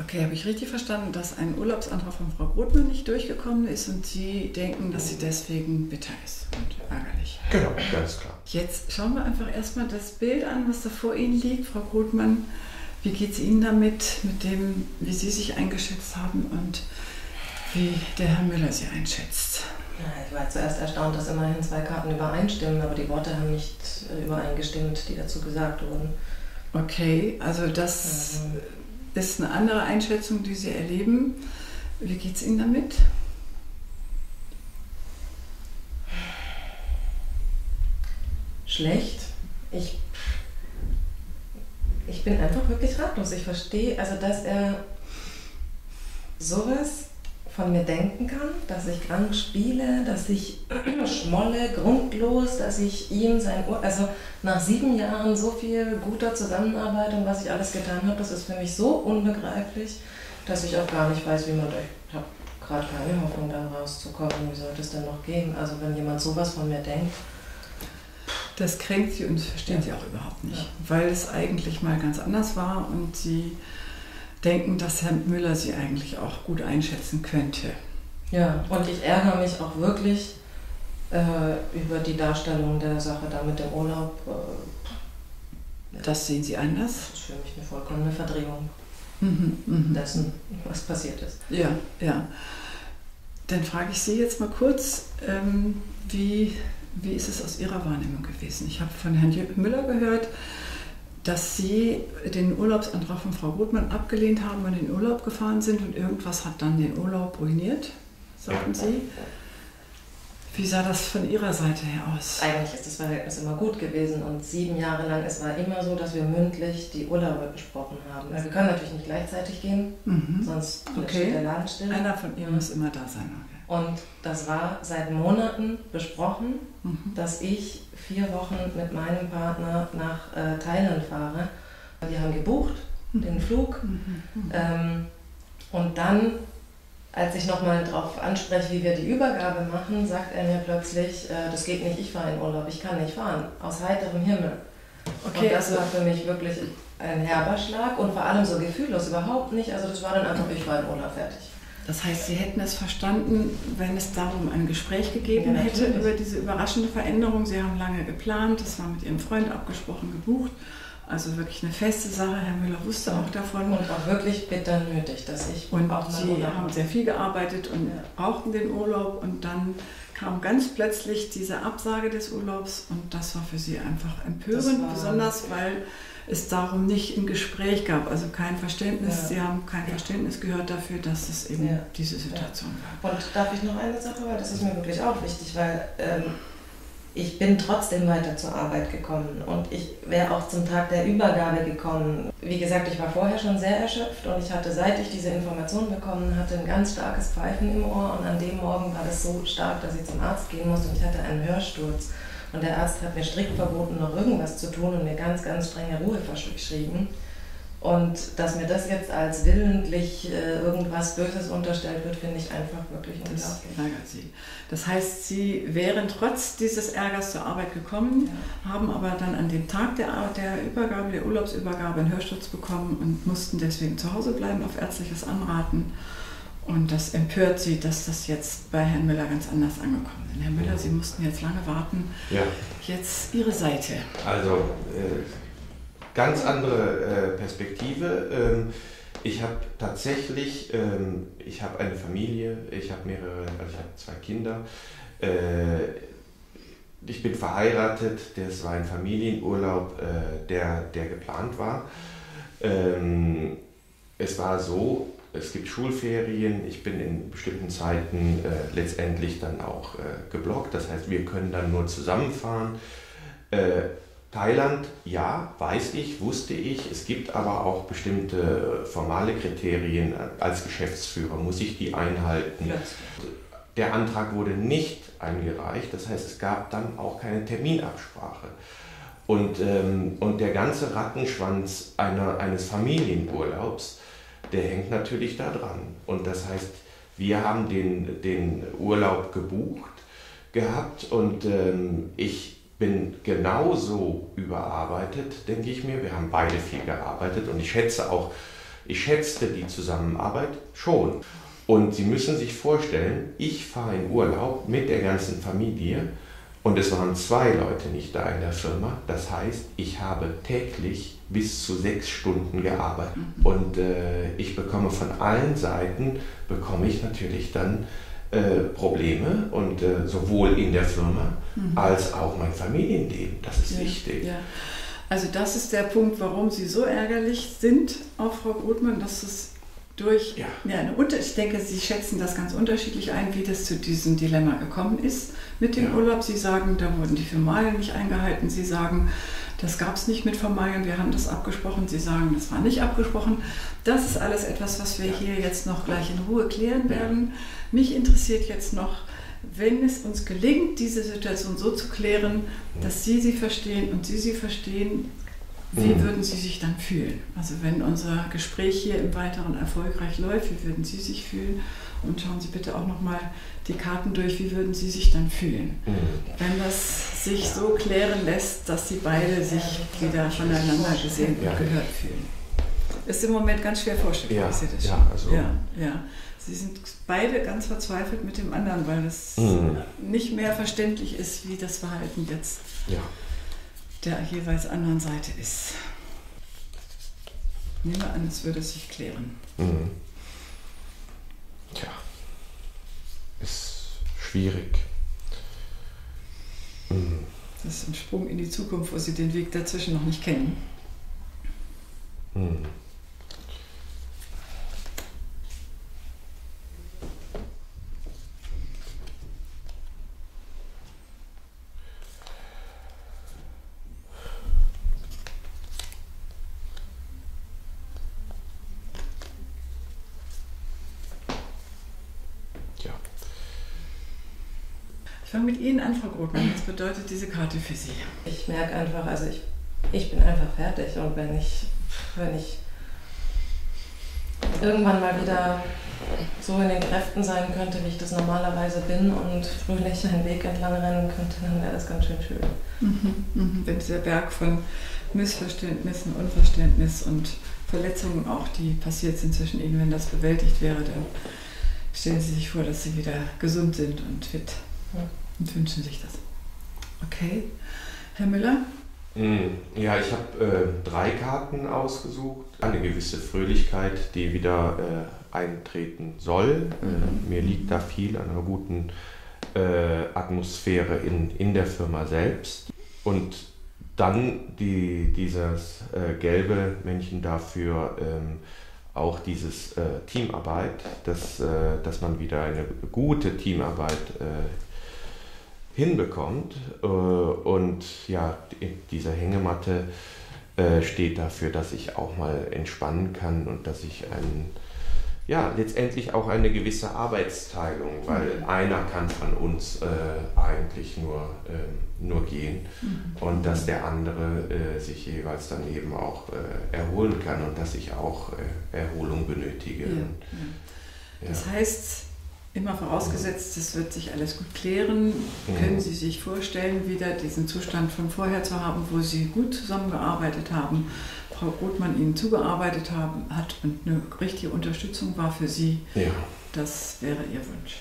Okay, habe ich richtig verstanden, dass ein Urlaubsantrag von Frau Grothmann nicht durchgekommen ist und Sie denken, dass sie deswegen bitter ist und ärgerlich? Genau, ganz klar. Jetzt schauen wir einfach erstmal das Bild an, was da vor Ihnen liegt, Frau Grothmann. Wie geht es Ihnen damit, mit dem, wie Sie sich eingeschätzt haben und wie der Herr Müller Sie einschätzt? Ja, ich war zuerst erstaunt, dass immerhin 2 Karten übereinstimmen, aber die Worte haben nicht übereingestimmt, die dazu gesagt wurden. Okay, also das ist eine andere Einschätzung, die Sie erleben. Wie geht es Ihnen damit? Schlecht. Ich bin einfach wirklich ratlos. Ich verstehe, also dass er sowas von mir denken kann, dass ich krank spiele, dass ich schmolle, grundlos, dass ich ihm also nach 7 Jahren so viel guter Zusammenarbeit und was ich alles getan habe, das ist für mich so unbegreiflich, dass ich auch gar nicht weiß, wie man ich habe gerade keine Hoffnung, da rauszukommen. Wie soll das denn noch gehen? Also wenn jemand sowas von mir denkt. Das kränkt Sie und das verstehen Sie auch überhaupt nicht, weil es eigentlich mal ganz anders war und Sie denken, dass Herr Müller Sie eigentlich auch gut einschätzen könnte. Ja, und ich ärgere mich auch wirklich über die Darstellung der Sache da mit dem Urlaub. Das sehen Sie anders? Das ist für mich eine vollkommene Verdrehung dessen, was passiert ist. Ja, ja. Dann frage ich Sie jetzt mal kurz, wie ist es aus Ihrer Wahrnehmung gewesen? Ich habe von Herrn Müller gehört, dass Sie den Urlaubsantrag von Frau Grothmann abgelehnt haben und in den Urlaub gefahren sind und irgendwas hat dann den Urlaub ruiniert, sagten Sie. Wie sah das von Ihrer Seite her aus? Eigentlich ist das Verhältnis immer gut gewesen und 7 Jahre lang, es war immer so, dass wir mündlich die Urlaube besprochen haben. Also wir können natürlich nicht gleichzeitig gehen, sonst steht der Laden still. Einer von Ihnen muss immer da sein. Okay. Und das war seit Monaten besprochen, dass ich 4 Wochen mit meinem Partner nach Thailand fahre. Wir haben gebucht, den Flug. Und dann, als ich nochmal darauf anspreche, wie wir die Übergabe machen, sagt er mir plötzlich, das geht nicht, ich fahre in Urlaub, ich kann nicht fahren, aus heiterem Himmel. Okay, und das war für mich wirklich ein herber Schlag und vor allem so gefühllos, überhaupt nicht. Also das war dann einfach, ich war in Urlaub, fertig. Das heißt, Sie hätten es verstanden, wenn es darum ein Gespräch gegeben hätte über diese überraschende Veränderung. Sie haben lange geplant, das war mit Ihrem Freund abgesprochen, gebucht. Also wirklich eine feste Sache. Herr Müller wusste auch davon. Und auch wirklich bitter nötig, dass ich und auch Sie haben sehr viel gearbeitet und brauchten den Urlaub. Und dann kam ganz plötzlich diese Absage des Urlaubs und das war für Sie einfach empörend, besonders weil es darum nicht ein Gespräch gab, also kein Verständnis. Ja. Sie haben kein Verständnis gehört dafür, dass es eben diese Situation war. Und darf ich noch eine Sache, weil das ist mir wirklich auch wichtig, weil ich bin trotzdem weiter zur Arbeit gekommen und ich wäre auch zum Tag der Übergabe gekommen. Wie gesagt, ich war vorher schon sehr erschöpft und ich hatte, seit ich diese Information bekommen hatte, ein ganz starkes Pfeifen im Ohr und an dem Morgen war das so stark, dass ich zum Arzt gehen musste und ich hatte einen Hörsturz. Und der Arzt hat mir strikt verboten, noch irgendwas zu tun und mir ganz, ganz strenge Ruhe verschrieben. Und dass mir das jetzt als willentlich irgendwas Böses unterstellt wird, finde ich einfach wirklich unglaublich. Das ärgert Sie. Das heißt, Sie wären trotz dieses Ärgers zur Arbeit gekommen, haben aber dann an dem Tag der Übergabe, der Urlaubsübergabe einen Hörsturz bekommen und mussten deswegen zu Hause bleiben auf ärztliches Anraten. Und das empört Sie, dass das jetzt bei Herrn Müller ganz anders angekommen ist. Herr Müller, Sie mussten jetzt lange warten. Ja. Jetzt Ihre Seite. Also ganz andere Perspektive. Ich habe tatsächlich, ich habe eine Familie, ich habe 2 Kinder. Ich bin verheiratet, das war ein Familienurlaub, der geplant war. Es war so, es gibt Schulferien, ich bin in bestimmten Zeiten letztendlich dann auch geblockt, das heißt, wir können dann nur zusammenfahren. Thailand, ja, weiß ich, wusste ich, es gibt aber auch bestimmte formale Kriterien. Als Geschäftsführer muss ich die einhalten. Der Antrag wurde nicht eingereicht, das heißt, es gab dann auch keine Terminabsprache. Und der ganze Rattenschwanz eines Familienurlaubs, der hängt natürlich da dran. Und das heißt, wir haben den Urlaub gebucht gehabt und ich bin genauso überarbeitet, denke ich mir. Wir haben beide viel gearbeitet und ich schätze auch Ich schätzte die Zusammenarbeit schon. Und Sie müssen sich vorstellen, ich fahre in Urlaub mit der ganzen Familie und es waren 2 Leute nicht da in der Firma. Das heißt, ich habe täglich bis zu 6 Stunden gearbeitet. Und ich bekomme von allen Seiten, natürlich dann Probleme und sowohl in der Firma als auch mein Familienleben. Das ist wichtig. Ja. Also das ist der Punkt, warum Sie so ärgerlich sind auf Frau Grothmann, dass es durch, ich denke, Sie schätzen das ganz unterschiedlich ein, wie das zu diesem Dilemma gekommen ist mit dem Urlaub. Sie sagen, da wurden die Formalien nicht eingehalten. Sie sagen, das gab es nicht mit Formalien, wir haben das abgesprochen. Sie sagen, das war nicht abgesprochen. Das ist alles etwas, was wir hier jetzt noch gleich in Ruhe klären werden. Mich interessiert jetzt noch, wenn es uns gelingt, diese Situation so zu klären, dass Sie sie verstehen und Sie sie verstehen, wie würden Sie sich dann fühlen? Also wenn unser Gespräch hier im Weiteren erfolgreich läuft, wie würden Sie sich fühlen? Und schauen Sie bitte auch nochmal die Karten durch, wie würden Sie sich dann fühlen? Wenn das sich so klären lässt, dass Sie beide sich wieder voneinander gesehen und gehört fühlen. Ist im Moment ganz schwer vorstellbar, ich sehe das schon. Sie sind beide ganz verzweifelt mit dem anderen, weil es nicht mehr verständlich ist, wie das Verhalten jetzt der jeweils anderen Seite ist. Nehmen wir an, es würde sich klären. Tja, ist schwierig. Das ist ein Sprung in die Zukunft, wo Sie den Weg dazwischen noch nicht kennen. Ich fange mit Ihnen an, Frau Grothmann. Was bedeutet diese Karte für Sie? Ich merke einfach, also ich bin einfach fertig und wenn ich irgendwann mal wieder so in den Kräften sein könnte, wie ich das normalerweise bin und fröhlich einen Weg entlang rennen könnte, dann wäre das ganz schön schön. Wenn dieser Berg von Missverständnissen, Unverständnis und Verletzungen auch, die passiert sind zwischen Ihnen, wenn das bewältigt wäre, dann stellen Sie sich vor, dass Sie wieder gesund sind und fit. Und wünschen sich das. Okay. Herr Müller? Ja, ich habe 3 Karten ausgesucht. Eine gewisse Fröhlichkeit, die wieder eintreten soll. Mir liegt da viel an einer guten Atmosphäre in der Firma selbst. Und dann dieses gelbe Männchen dafür auch dieses Teamarbeit, dass man wieder eine gute Teamarbeit hinbekommt. Und ja, diese Hängematte steht dafür, dass ich auch mal entspannen kann und dass ich letztendlich auch eine gewisse Arbeitsteilung, weil einer kann von uns eigentlich nur gehen und dass der andere sich jeweils dann eben auch erholen kann und dass ich auch Erholung benötige. Das heißt, immer vorausgesetzt, es wird sich alles gut klären, können Sie sich vorstellen, wieder diesen Zustand von vorher zu haben, wo Sie gut zusammengearbeitet haben, Frau Grothmann Ihnen zugearbeitet hat und eine richtige Unterstützung war für Sie. Das wäre Ihr Wunsch.